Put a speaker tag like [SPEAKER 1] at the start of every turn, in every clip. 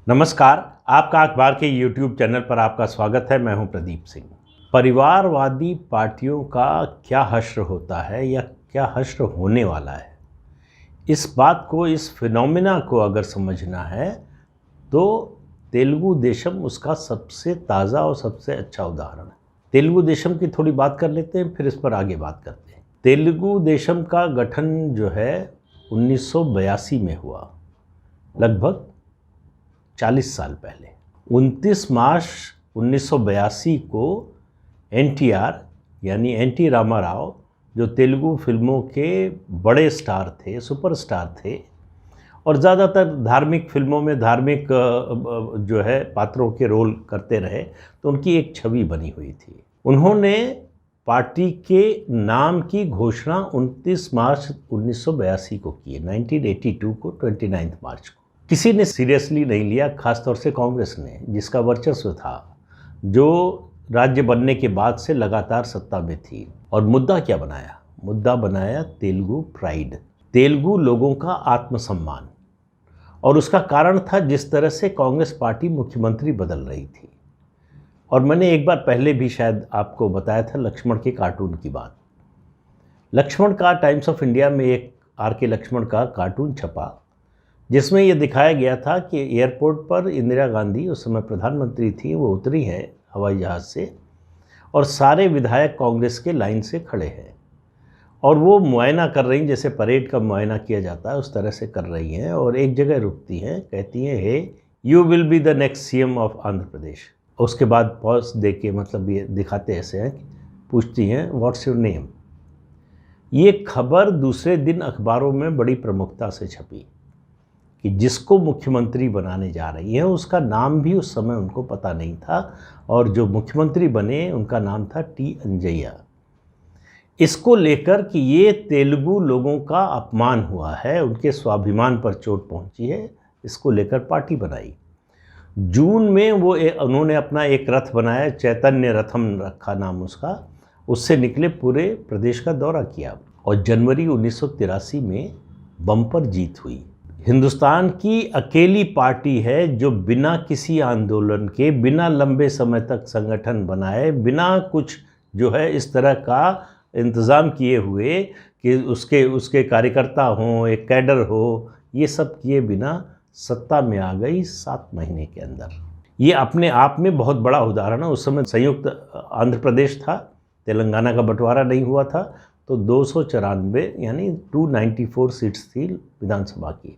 [SPEAKER 1] नमस्कार। आपका अखबार के YouTube चैनल पर आपका स्वागत है। मैं हूं प्रदीप सिंह। परिवारवादी पार्टियों का क्या हश्र होता है या क्या हश्र होने वाला है, इस बात को, इस फिनोमिना को अगर समझना है तो तेलुगु देशम उसका सबसे ताज़ा और सबसे अच्छा उदाहरण है। तेलुगु देशम की थोड़ी बात कर लेते हैं, फिर इस पर आगे बात करते हैं। तेलुगु देशम का गठन जो है 1982 में हुआ, लगभग 40 साल पहले। 29 मार्च 1982 को एनटीआर यानी एनटी रामाराव, जो तेलुगु फिल्मों के बड़े स्टार थे, सुपरस्टार थे और ज़्यादातर धार्मिक फिल्मों में धार्मिक जो है पात्रों के रोल करते रहे, तो उनकी एक छवि बनी हुई थी। उन्होंने पार्टी के नाम की घोषणा 29 मार्च 1982 को की, 1982 को 29 मार्च को। किसी ने सीरियसली नहीं लिया, खासतौर से कांग्रेस ने, जिसका वर्चस्व था, जो राज्य बनने के बाद से लगातार सत्ता में थी। और मुद्दा क्या बनाया? मुद्दा बनाया तेलुगु प्राइड, तेलुगु लोगों का आत्मसम्मान। और उसका कारण था जिस तरह से कांग्रेस पार्टी मुख्यमंत्री बदल रही थी। और मैंने एक बार पहले भी शायद आपको बताया था लक्ष्मण के कार्टून की बात। लक्ष्मण का टाइम्स ऑफ इंडिया में एक आर.के. लक्ष्मण का कार्टून छपा, जिसमें ये दिखाया गया था कि एयरपोर्ट पर इंदिरा गांधी, उस समय प्रधानमंत्री थी, वो उतरी हैं हवाई जहाज़ से और सारे विधायक कांग्रेस के लाइन से खड़े हैं और वो मुआयना कर रही हैं, जैसे परेड का मुआयना किया जाता है उस तरह से कर रही हैं। और एक जगह रुकती हैं, कहती हैं, hey you will be the next CM of Andhra Pradesh. उसके बाद पॉज दे के, मतलब ये दिखाते ऐसे हैं, पूछती हैं व्हाट्स योर नेम। ये खबर दूसरे दिन अखबारों में बड़ी प्रमुखता से छपी कि जिसको मुख्यमंत्री बनाने जा रही हैं उसका नाम भी उस समय उनको पता नहीं था, और जो मुख्यमंत्री बने उनका नाम था टी अंजैया। इसको लेकर कि ये तेलुगु लोगों का अपमान हुआ है, उनके स्वाभिमान पर चोट पहुंची है, इसको लेकर पार्टी बनाई। जून में वो उन्होंने अपना एक रथ बनाया, चैतन्य रथम रखा नाम उसका, उससे निकले, पूरे प्रदेश का दौरा किया और जनवरी 1983 में बम्पर जीत हुई। हिंदुस्तान की अकेली पार्टी है जो बिना किसी आंदोलन के, बिना लंबे समय तक संगठन बनाए, बिना कुछ जो है इस तरह का इंतज़ाम किए हुए कि उसके कार्यकर्ता हों, एक कैडर हो, ये सब किए बिना सत्ता में आ गई 7 महीने के अंदर। ये अपने आप में बहुत बड़ा उदाहरण है। उस समय संयुक्त आंध्र प्रदेश था, तेलंगाना का बंटवारा नहीं हुआ था, तो 294 यानी 294 सीट्स थी विधानसभा की,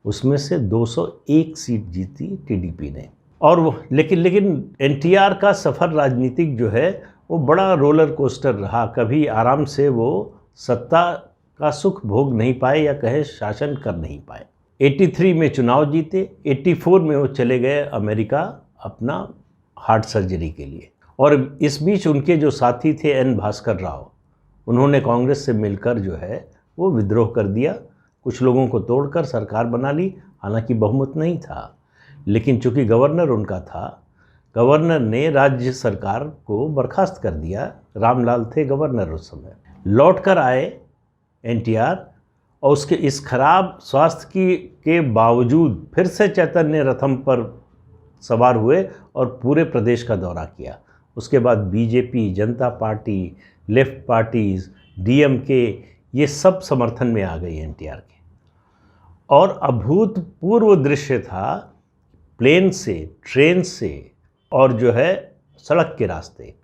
[SPEAKER 1] उसमें से 201 सीट जीती टीडीपी ने। और वो लेकिन एनटीआर का सफ़र राजनीतिक जो है वो बड़ा रोलर कोस्टर रहा। कभी आराम से वो सत्ता का सुख भोग नहीं पाए या कहे शासन कर नहीं पाए। 83 में चुनाव जीते, 84 में वो चले गए अमेरिका अपना हार्ट सर्जरी के लिए। और इस बीच उनके जो साथी थे एन भास्कर राव, उन्होंने कांग्रेस से मिलकर जो है वो विद्रोह कर दिया, कुछ लोगों को तोड़कर सरकार बना ली। हालांकि बहुमत नहीं था, लेकिन चूंकि गवर्नर उनका था, गवर्नर ने राज्य सरकार को बर्खास्त कर दिया। रामलाल थे गवर्नर उस समय। लौट कर आए एनटीआर और उसके इस खराब स्वास्थ्य के बावजूद फिर से चैतन्य रथम पर सवार हुए और पूरे प्रदेश का दौरा किया। उसके बाद बीजेपी, जनता पार्टी, लेफ्ट पार्टीज़, डीएमके, ये सब समर्थन में आ गई एनटीआर के। और अभूतपूर्व दृश्य था, प्लेन से, ट्रेन से और जो है सड़क के रास्ते,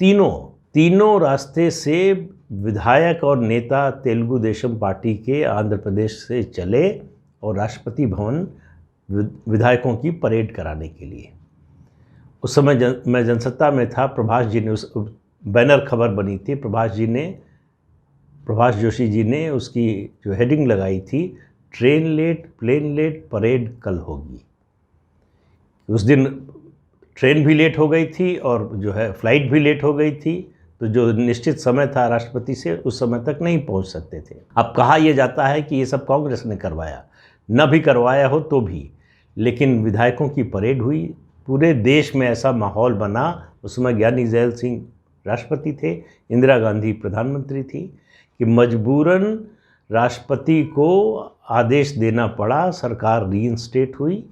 [SPEAKER 1] तीनों रास्ते से विधायक और नेता तेलुगु देशम पार्टी के आंध्र प्रदेश से चले और राष्ट्रपति भवन विधायकों की परेड कराने के लिए। उस समय मैं जनसत्ता में था, प्रभाष जी ने उस बैनर खबर बनी थी, प्रभाष जोशी जी ने उसकी जो हेडिंग लगाई थी, train late, plane late, parade कल होगी। उस दिन ट्रेन भी लेट हो गई थी और जो है फ्लाइट भी लेट हो गई थी, तो जो निश्चित समय था राष्ट्रपति से, उस समय तक नहीं पहुंच सकते थे। अब कहा यह जाता है कि ये सब कांग्रेस ने करवाया, न भी करवाया हो तो भी, लेकिन विधायकों की परेड हुई, पूरे देश में ऐसा माहौल बना। उस समय ज्ञानी जैल सिंह राष्ट्रपति थे, इंदिरा गांधी प्रधानमंत्री थी, कि मजबूरन राष्ट्रपति को आदेश देना पड़ा, सरकार रीइंस्टेट हुई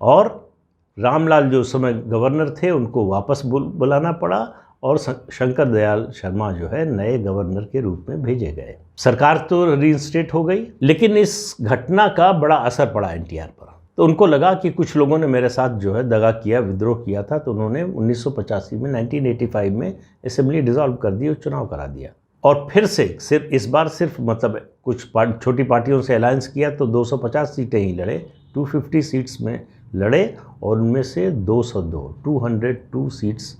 [SPEAKER 1] और रामलाल जो उस समय गवर्नर थे उनको वापस बुलाना पड़ा और शंकर दयाल शर्मा जो है नए गवर्नर के रूप में भेजे गए। सरकार तो रीइंस्टेट हो गई, लेकिन इस घटना का बड़ा असर पड़ा एनटीआर पर। तो उनको लगा कि कुछ लोगों ने मेरे साथ जो है दगा किया, विद्रोह किया था, तो उन्होंने 1985 में 1985 में असेंबली डिसॉल्व कर दी और चुनाव करा दिया। और फिर से इस बार सिर्फ मतलब कुछ छोटी पार्टियों से अलायंस किया तो 250 सीटें ही लड़े, 250 सीट्स में लड़े और उनमें से 202 सीट्स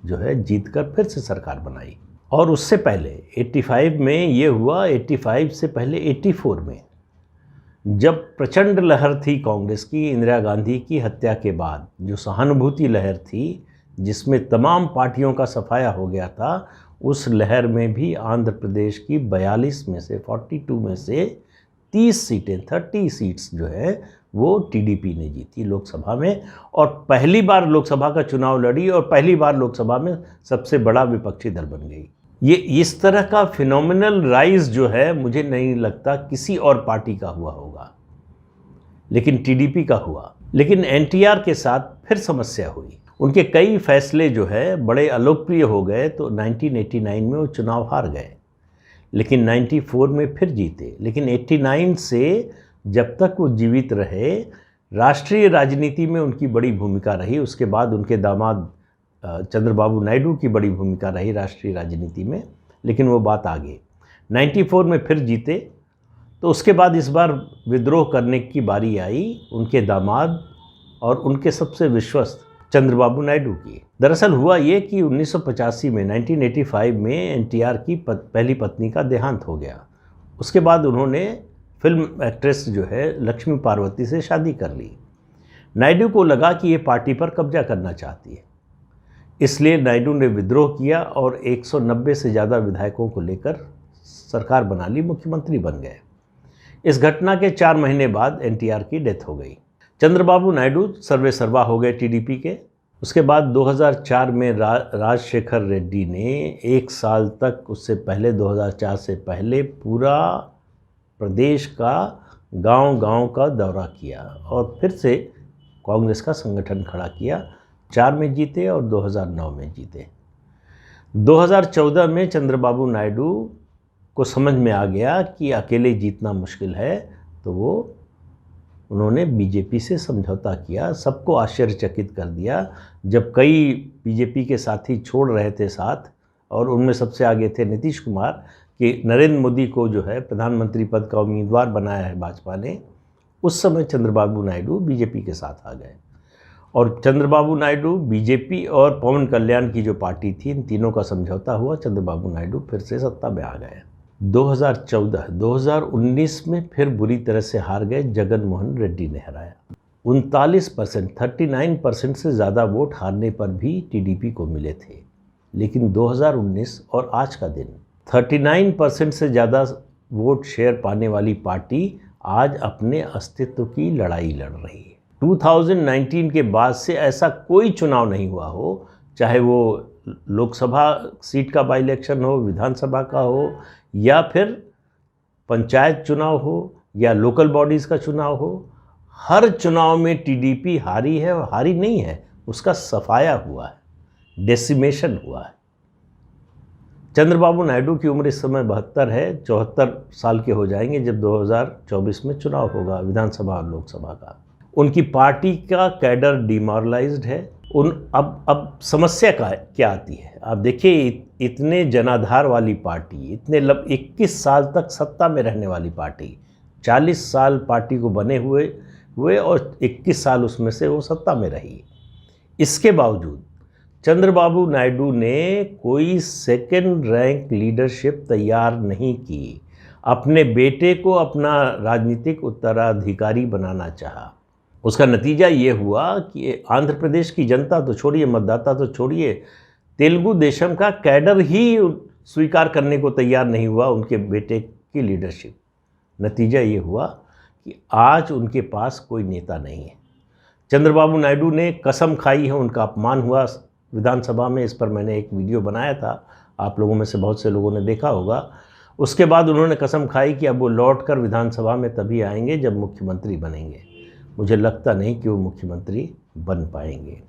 [SPEAKER 1] जो है जीतकर फिर से सरकार बनाई। और उससे पहले 85 में ये हुआ, 85 से पहले 84 में जब प्रचंड लहर थी कांग्रेस की इंदिरा गांधी की हत्या के बाद, जो सहानुभूति लहर थी जिसमें तमाम पार्टियों का सफाया हो गया था, उस लहर में भी आंध्र प्रदेश की 42 में से 42 में से 30 सीटें 30 सीट्स जो है वो टीडीपी ने जीती लोकसभा में, और पहली बार लोकसभा का चुनाव लड़ी और पहली बार लोकसभा में सबसे बड़ा विपक्षी दल बन गई। ये इस तरह का फिनोमिनल राइज जो है मुझे नहीं लगता किसी और पार्टी का हुआ होगा, लेकिन टीडीपी का हुआ। लेकिन एनटीआर के साथ फिर समस्या हुई, उनके कई फैसले जो है बड़े अलोकप्रिय हो गए, तो 1989 में वो चुनाव हार गए, लेकिन 94 में फिर जीते। लेकिन 89 से जब तक वो जीवित रहे राष्ट्रीय राजनीति में उनकी बड़ी भूमिका रही। उसके बाद उनके दामाद चंद्रबाबू नायडू की बड़ी भूमिका रही राष्ट्रीय राजनीति में, लेकिन वो बात आगे 94 में फिर जीते। तो उसके बाद इस बार विद्रोह करने की बारी आई उनके दामाद और उनके सबसे विश्वस्त चंद्रबाबू नायडू की। दरअसल हुआ ये कि 1985 में 1985 में एनटीआर की पहली पत्नी का देहांत हो गया। उसके बाद उन्होंने फिल्म एक्ट्रेस जो है लक्ष्मी पार्वती से शादी कर ली। नायडू को लगा कि ये पार्टी पर कब्जा करना चाहती है, इसलिए नायडू ने विद्रोह किया और 190 से ज़्यादा विधायकों को लेकर सरकार बना ली, मुख्यमंत्री बन गए। इस घटना के 4 महीने बाद एनटीआर की डेथ हो गई। चंद्रबाबू नायडू सर्वे सर्वा हो गए टीडीपी के। उसके बाद 2004 में राजशेखर रेड्डी ने 1 साल तक, उससे पहले 2004 से पहले पूरा प्रदेश का गांव-गांव का दौरा किया और फिर से कांग्रेस का संगठन खड़ा किया। 4 में जीते और 2009 में जीते। 2014 में चंद्रबाबू नायडू को समझ में आ गया कि अकेले जीतना मुश्किल है, तो उन्होंने बीजेपी से समझौता किया। सबको आश्चर्यचकित कर दिया जब कई बीजेपी के साथी छोड़ रहे थे साथ, और उनमें सबसे आगे थे नीतीश कुमार, कि नरेंद्र मोदी को जो है प्रधानमंत्री पद का उम्मीदवार बनाया है भाजपा ने। उस समय चंद्रबाबू नायडू बीजेपी के साथ आ गए, और चंद्रबाबू नायडू, बीजेपी और पवन कल्याण की जो पार्टी थी, इन तीनों का समझौता हुआ। चंद्रबाबू नायडू फिर से सत्ता में आ गए। 2019 में फिर बुरी तरह से हार गए, जगन मोहन रेड्डी ने हराया। 39%, 39% से ज़्यादा वोट हारने पर भी टीडीपी को मिले थे। लेकिन 2019 और आज का दिन 39% से ज़्यादा वोट शेयर पाने वाली पार्टी आज अपने अस्तित्व की लड़ाई लड़ रही है। 2019 के बाद से ऐसा कोई चुनाव नहीं हुआ हो, चाहे वो लोकसभा सीट का बाई इलेक्शन हो, विधानसभा का हो, या फिर पंचायत चुनाव हो, या लोकल बॉडीज़ का चुनाव हो, हर चुनाव में टीडीपी हारी है। और हारी नहीं है, उसका सफाया हुआ है, डेसिमेशन हुआ है। चंद्रबाबू नायडू की उम्र इस समय 72 है, 74 साल के हो जाएंगे जब 2024 में चुनाव होगा विधानसभा और लोकसभा का। उनकी पार्टी का कैडर डिमोरलाइज्ड है। अब समस्या क्या आती है? आप देखिए, इतने जनाधार वाली पार्टी, इतने 21 साल तक सत्ता में रहने वाली पार्टी, 40 साल पार्टी को बने हुए और 21 साल उसमें से वो सत्ता में रही। इसके बावजूद चंद्रबाबू नायडू ने कोई सेकंड रैंक लीडरशिप तैयार नहीं की। अपने बेटे को अपना राजनीतिक उत्तराधिकारी बनाना चाहा। उसका नतीजा ये हुआ कि आंध्र प्रदेश की जनता तो छोड़िए, मतदाता तो छोड़िए, तेलुगु देशम का कैडर ही स्वीकार करने को तैयार नहीं हुआ उनके बेटे की लीडरशिप। नतीजा ये हुआ कि आज उनके पास कोई नेता नहीं है। चंद्रबाबू नायडू ने कसम खाई है, उनका अपमान हुआ विधानसभा में। इस पर मैंने एक वीडियो बनाया था, आप लोगों में से बहुत से लोगों ने देखा होगा। उसके बाद उन्होंने कसम खाई कि अब वो लौट कर विधानसभा में तभी आएंगे जब मुख्यमंत्री बनेंगे। मुझे लगता नहीं कि वो मुख्यमंत्री बन पाएंगे,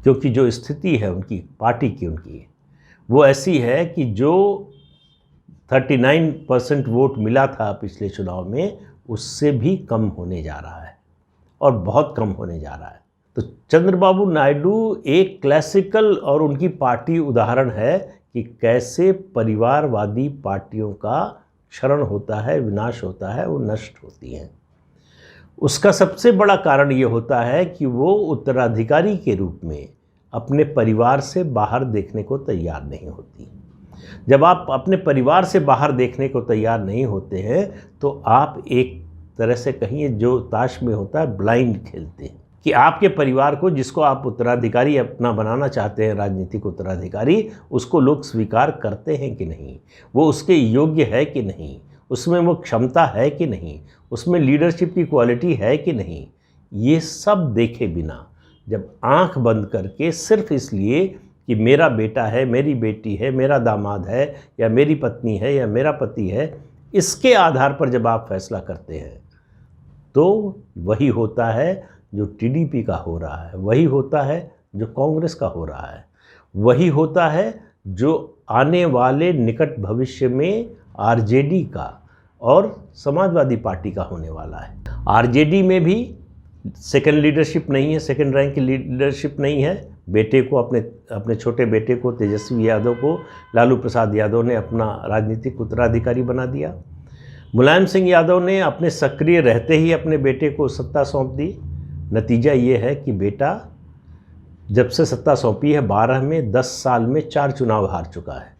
[SPEAKER 1] क्योंकि जो स्थिति है उनकी पार्टी की, उनकी वो ऐसी है कि जो 39% वोट मिला था पिछले चुनाव में, उससे भी कम होने जा रहा है और बहुत कम होने जा रहा है। तो चंद्रबाबू नायडू एक क्लासिकल और उनकी पार्टी उदाहरण है कि कैसे परिवारवादी पार्टियों का क्षरण होता है, विनाश होता है, वो नष्ट होती हैं। उसका सबसे बड़ा कारण ये होता है कि वो उत्तराधिकारी के रूप में अपने परिवार से बाहर देखने को तैयार नहीं होती। जब आप अपने परिवार से बाहर देखने को तैयार नहीं होते हैं तो आप एक तरह से कहिए जो ताश में होता है ब्लाइंड खेलते हैं, कि आपके परिवार को, जिसको आप उत्तराधिकारी अपना बनाना चाहते हैं, राजनीतिक उत्तराधिकारी, उसको लोग स्वीकार करते हैं कि नहीं, वो उसके योग्य है कि नहीं, उसमें वो क्षमता है कि नहीं, उसमें लीडरशिप की क्वालिटी है कि नहीं। ये सब देखे बिना जब आंख बंद करके सिर्फ इसलिए कि मेरा बेटा है, मेरी बेटी है, मेरा दामाद है, या मेरी पत्नी है, या मेरा पति है, इसके आधार पर जब आप फैसला करते हैं तो वही होता है जो टीडीपी का हो रहा है, वही होता है जो कांग्रेस का हो रहा है, वही होता है जो आने वाले निकट भविष्य में आरजेडी का और समाजवादी पार्टी का होने वाला है। आरजेडी में भी सेकंड लीडरशिप नहीं है, सेकंड रैंक की लीडरशिप नहीं है। बेटे को, अपने छोटे बेटे को, तेजस्वी यादव को, लालू प्रसाद यादव ने अपना राजनीतिक उत्तराधिकारी बना दिया। मुलायम सिंह यादव ने अपने सक्रिय रहते ही अपने बेटे को सत्ता सौंप दी। नतीजा ये है कि बेटा जब से सत्ता सौंपी है 12 में 10 साल में 4 चुनाव हार चुका है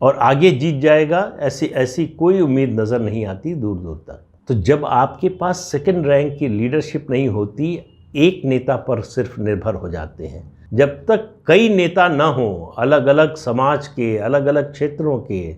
[SPEAKER 1] और आगे जीत जाएगा ऐसी कोई उम्मीद नज़र नहीं आती दूर दूर तक। तो जब आपके पास सेकंड रैंक की लीडरशिप नहीं होती, एक नेता पर सिर्फ निर्भर हो जाते हैं, जब तक कई नेता ना हो अलग अलग समाज के, अलग अलग क्षेत्रों के,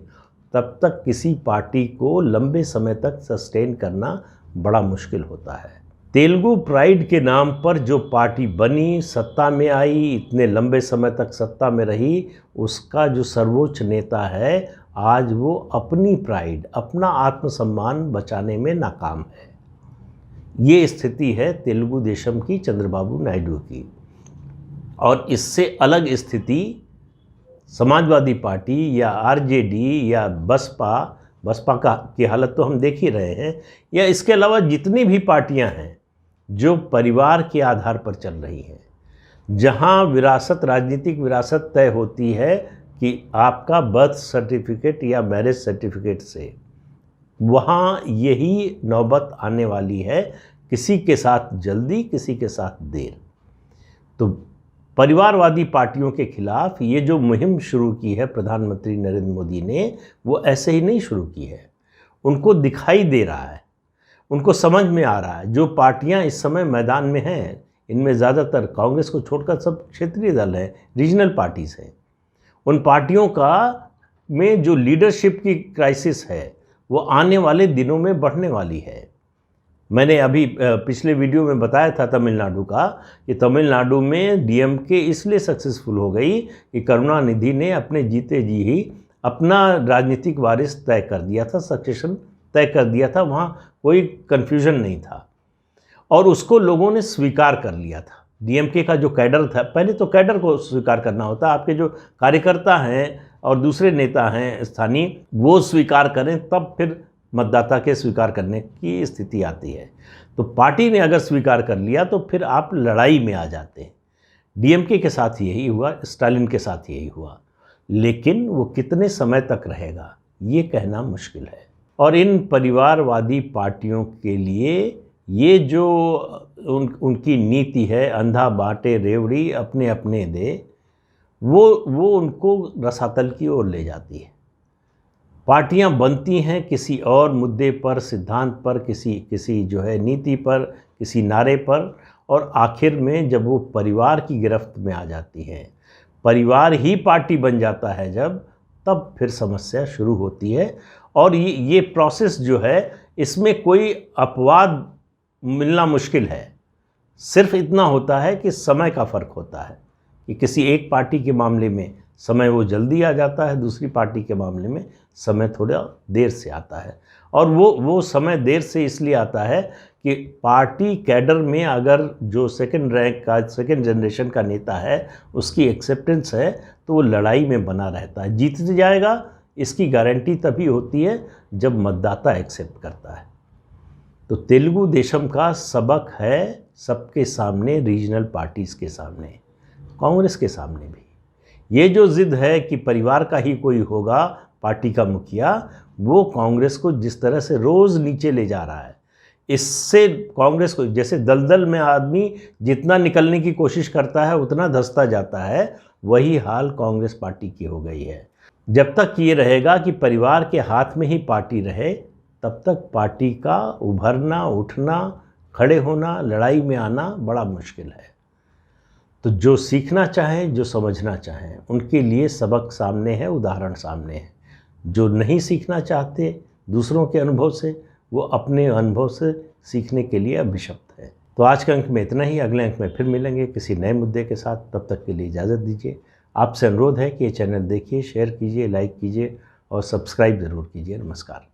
[SPEAKER 1] तब तक किसी पार्टी को लंबे समय तक सस्टेन करना बड़ा मुश्किल होता है। तेलुगु प्राइड के नाम पर जो पार्टी बनी, सत्ता में आई, इतने लंबे समय तक सत्ता में रही, उसका जो सर्वोच्च नेता है आज वो अपनी प्राइड, अपना आत्मसम्मान बचाने में नाकाम है। ये स्थिति है तेलुगु देशम की, चंद्रबाबू नायडू की। और इससे अलग स्थिति समाजवादी पार्टी या आरजेडी या बसपा की हालत तो हम देख ही रहे हैं, या इसके अलावा जितनी भी पार्टियां हैं जो परिवार के आधार पर चल रही हैं, जहां विरासत, राजनीतिक विरासत तय होती है कि आपका बर्थ सर्टिफिकेट या मैरिज सर्टिफिकेट से, वहाँ यही नौबत आने वाली है, किसी के साथ जल्दी, किसी के साथ देर। तो परिवारवादी पार्टियों के खिलाफ ये जो मुहिम शुरू की है प्रधानमंत्री नरेंद्र मोदी ने, वो ऐसे ही नहीं शुरू की है। उनको दिखाई दे रहा है, उनको समझ में आ रहा है। जो पार्टियां इस समय मैदान में हैं, इनमें ज़्यादातर कांग्रेस को छोड़कर सब क्षेत्रीय दल हैं, रीजनल पार्टीज़ हैं। उन पार्टियों का में जो लीडरशिप की क्राइसिस है वो आने वाले दिनों में बढ़ने वाली है। मैंने अभी पिछले वीडियो में बताया था तमिलनाडु का, कि तमिलनाडु में डीएमके इसलिए सक्सेसफुल हो गई कि करुणानिधि ने अपने जीते जी ही अपना राजनीतिक वारिस तय कर दिया था, सक्सेशन तय कर दिया था, वहाँ कोई कन्फ्यूजन नहीं था और उसको लोगों ने स्वीकार कर लिया था। डीएमके का जो कैडर था, पहले तो कैडर को स्वीकार करना होता है, आपके जो कार्यकर्ता हैं और दूसरे नेता हैं स्थानीय, वो स्वीकार करें, तब फिर मतदाता के स्वीकार करने की स्थिति आती है। तो पार्टी ने अगर स्वीकार कर लिया तो फिर आप लड़ाई में आ जाते हैं। डीएमके के साथ यही हुआ, स्टालिन के साथ यही हुआ, लेकिन वो कितने समय तक रहेगा ये कहना मुश्किल है। और इन परिवारवादी पार्टियों के लिए ये जो उनकी नीति है, अंधा बांटे रेवड़ी अपने अपने दे, वो उनको रसातल की ओर ले जाती है। पार्टियां बनती हैं किसी और मुद्दे पर, सिद्धांत पर, किसी जो है नीति पर, किसी नारे पर, और आखिर में जब वो परिवार की गिरफ्त में आ जाती हैं, परिवार ही पार्टी बन जाता है जब, तब फिर समस्या शुरू होती है। और ये प्रोसेस जो है, इसमें कोई अपवाद मिलना मुश्किल है। सिर्फ इतना होता है कि समय का फ़र्क होता है, कि किसी एक पार्टी के मामले में समय वो जल्दी आ जाता है, दूसरी पार्टी के मामले में समय थोड़ा देर से आता है। और वो समय देर से इसलिए आता है कि पार्टी कैडर में अगर जो सेकंड रैंक का, सेकंड जनरेशन का नेता है, उसकी एक्सेप्टेंस है, तो वो लड़ाई में बना रहता है। जीत जाएगा इसकी गारंटी तभी होती है जब मतदाता एक्सेप्ट करता है। तो तेलुगु देशम का सबक है सबके सामने, रीजनल पार्टीज़ के सामने, कांग्रेस के सामने भी। ये जो ज़िद है कि परिवार का ही कोई होगा पार्टी का मुखिया, वो कांग्रेस को जिस तरह से रोज़ नीचे ले जा रहा है, इससे कांग्रेस को, जैसे दलदल में आदमी जितना निकलने की कोशिश करता है उतना धंसता जाता है, वही हाल कांग्रेस पार्टी की हो गई है। जब तक ये रहेगा कि परिवार के हाथ में ही पार्टी रहे, तब तक पार्टी का उभरना, उठना, खड़े होना, लड़ाई में आना बड़ा मुश्किल है। तो जो सीखना चाहें, जो समझना चाहें, उनके लिए सबक सामने है, उदाहरण सामने है। जो नहीं सीखना चाहते दूसरों के अनुभव से, वो अपने अनुभव से सीखने के लिए अभिशप्त है। तो आज के अंक में इतना ही। अगले अंक में फिर मिलेंगे किसी नए मुद्दे के साथ। तब तक के लिए इजाज़त दीजिए। आपसे अनुरोध है कि ये चैनल देखिए, शेयर कीजिए, लाइक कीजिए और सब्सक्राइब ज़रूर कीजिए। नमस्कार।